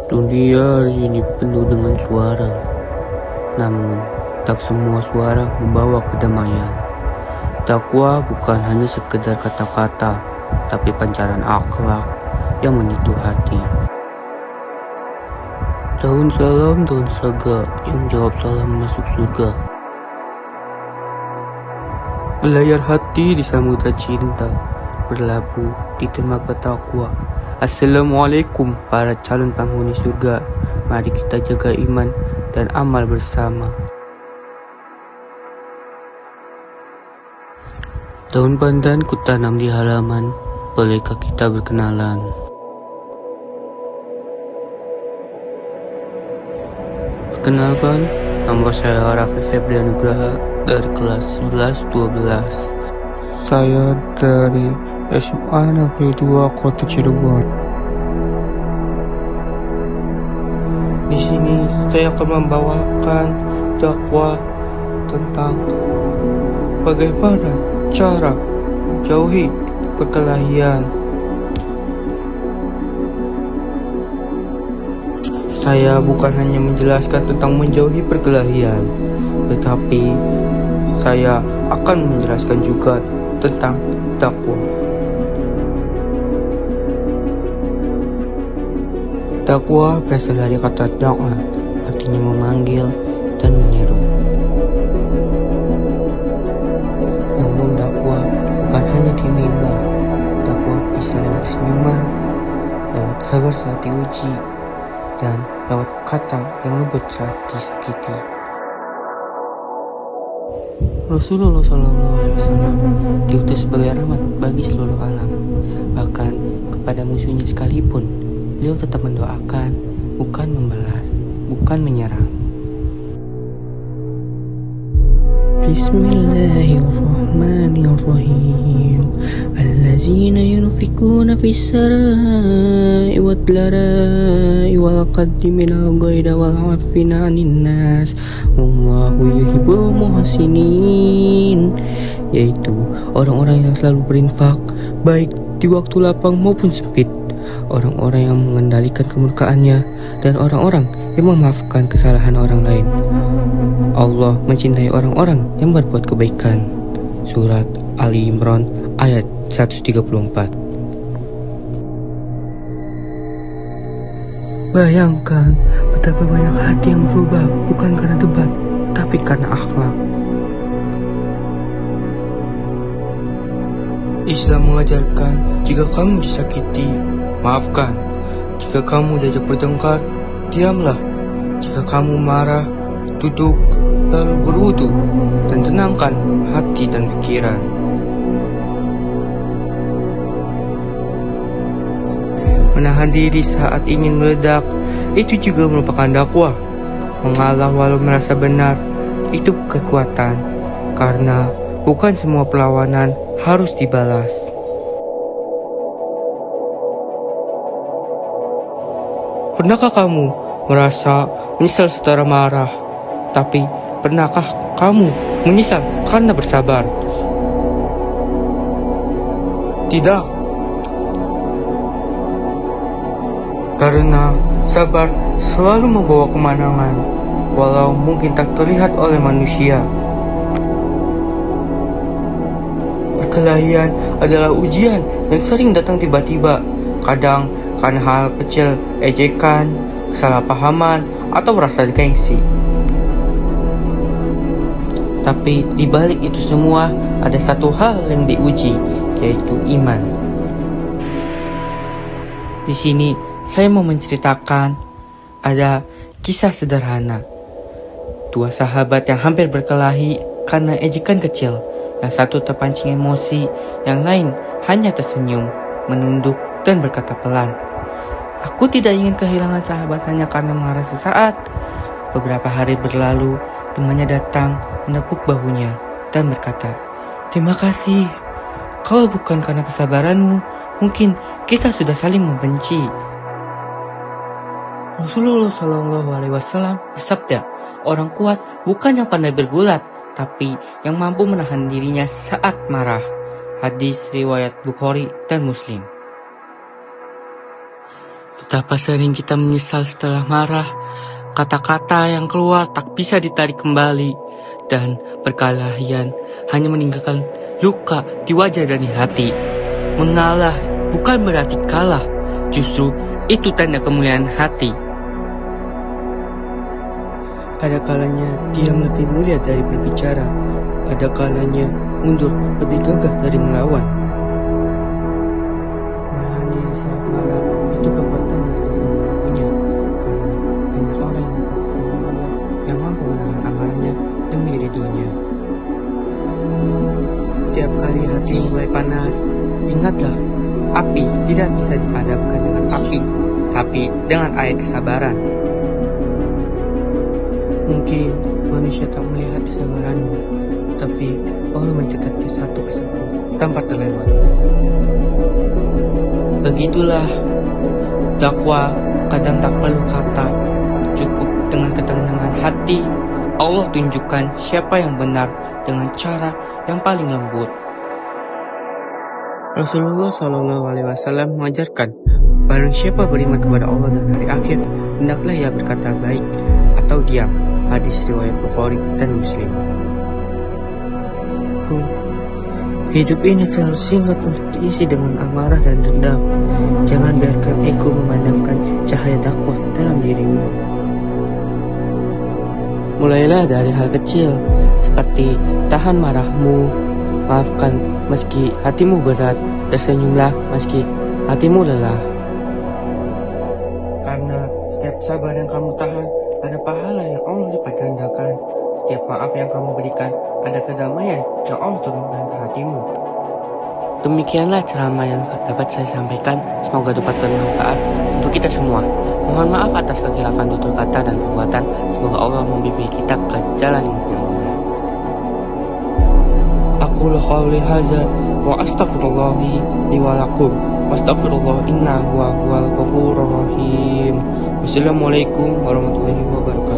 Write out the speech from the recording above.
Dunia hari ini penuh dengan suara, namun tak semua suara membawa kedamaian. Takwa bukan hanya sekedar kata-kata, tapi pancaran akhlak yang menyentuh hati. Daun salam, daun saga, yang jawab salam masuk surga. Belayar hati di samudra cinta, berlabuh di dermaga takwa. Assalamualaikum para calon penghuni surga. Mari kita jaga iman dan amal bersama. Daun pandan ku tanam di halaman, bolehkah kita berkenalan? Perkenalkan, nama saya Raffi Febri Anugraha dari kelas 11-12. Saya dari SMA Negeri 2 Kota Cirebon. Di sini saya akan membawakan dakwah tentang bagaimana cara jauhi perkelahian. Saya bukan hanya menjelaskan tentang menjauhi perkelahian, tetapi saya akan menjelaskan juga tentang dakwah. Dakwah berasal dari kata da'a, artinya memanggil dan menyeru. Namun dakwah bukan hanya di mimbar. Dakwah bisa lewat senyuman, lewat sabar saat diuji, dan lewat kata yang lembut saat disakiti. Rasulullah SAW diutus sebagai rahmat bagi seluruh alam. Bahkan kepada musuhnya sekalipun, beliau tetap mendoakan, bukan membalas, bukan menyerang. Bismillahirrahmanirrahim. Allazina yunfikuna fis sarai wad larai wal qadri minal ghaida wal afina 'anil nas wallahu yuhibbul muhsinin, yaitu orang-orang yang selalu berinfak baik di waktu lapang maupun sempit, orang-orang yang mengendalikan kemurkaannya, dan orang-orang yang memaafkan kesalahan orang lain. Allah mencintai orang-orang yang berbuat kebaikan. Surat Ali Imran ayat 134. Bayangkan betapa banyak hati yang berubah bukan karena debat, tapi karena akhlak. Islam mengajarkan jika kamu disakiti, maafkan. Jika kamu diajak bertengkar, diamlah. Jika kamu marah, duduk, lalu berwudu, dan tenangkan hati dan pikiran. Menahan diri saat ingin meledak, itu juga merupakan dakwah. Mengalah walau merasa benar, itu kekuatan. Karena bukan semua perlawanan harus dibalas. Pernahkah kamu merasa menyesal setelah marah? Tapi pernahkah kamu menyesal karena bersabar? Tidak. Karena sabar selalu membawa kemenangan, walau mungkin tak terlihat oleh manusia. Perkelahian adalah ujian yang sering datang tiba-tiba, kadang karena hal kecil, ejekan, kesalahpahaman, atau rasa gengsi. Tapi di balik itu semua ada satu hal yang diuji, yaitu iman. Di sini saya mau menceritakan ada kisah sederhana. Dua sahabat yang hampir berkelahi karena ejekan kecil. Yang satu terpancing emosi, yang lain hanya tersenyum, menunduk, dan berkata pelan, "Aku tidak ingin kehilangan sahabat hanya karena marah sesaat." Beberapa hari berlalu, temannya datang menepuk bahunya dan berkata, "Terima kasih. Kalau bukan karena kesabaranmu, mungkin kita sudah saling membenci." Rasulullah SAW bersabda, "Orang kuat bukan yang pandai bergulat, tapi yang mampu menahan dirinya saat marah." Hadis riwayat Bukhari dan Muslim. Betapa sering kita menyesal setelah marah. Kata-kata yang keluar tak bisa ditarik kembali. Dan perkelahian hanya meninggalkan luka di wajah dan di hati. Mengalah bukan berarti kalah. Justru itu tanda kemuliaan hati. Ada kalanya diam lebih mulia dari berbicara. Ada kalanya mundur lebih gagah dari melawan. Menahan diri saat marah itu kekuatan yang kita semua punya. Karena hanya orang yang dekat dengan Allah yang mampu menahan amarahnya demi ridhonya. Setiap kali hati mulai panas, ingatlah, api tidak bisa dipadamkan dengan api, tapi dengan air kesabaran. Mungkin manusia tak melihat kesabaranmu, tapi Allah mencatatnya satu persatu tanpa terlewat. Begitulah dakwah, kadang tak perlu kata, cukup dengan ketenangan hati. Allah tunjukkan siapa yang benar dengan cara yang paling lembut. Rasulullah SAW mengajarkan, barang siapa beriman kepada Allah dan hari akhir, hendaklah ia berkata baik atau diam. Hadis riwayat Bukhari dan Muslim. Hidup ini terlalu singkat untuk diisi dengan amarah dan dendam. Jangan biarkan ego memadamkan cahaya dakwah dalam dirimu. Mulailah dari hal kecil, seperti tahan marahmu, maafkan meski hatimu berat, tersenyumlah meski hatimu lelah. Karena setiap sabar yang kamu tahan, ada pahala yang Allah lipat gandakan. Setiap maaf yang kamu berikan, ada kedamaian yang Allah turunkan ke hatimu. Demikianlah ceramah yang dapat saya sampaikan. Semoga dapat bermanfaat untuk kita semua. Mohon maaf atas kekhilafan tutur kata dan perbuatan. Semoga Allah membimbing kita ke jalan yang benar. Aqulu qawli hadza wa astaghfirullah li wa lakum. Wastaghfirullah innahu huwal ghafurur rahim. Wassalamualaikum warahmatullahi wabarakatuh.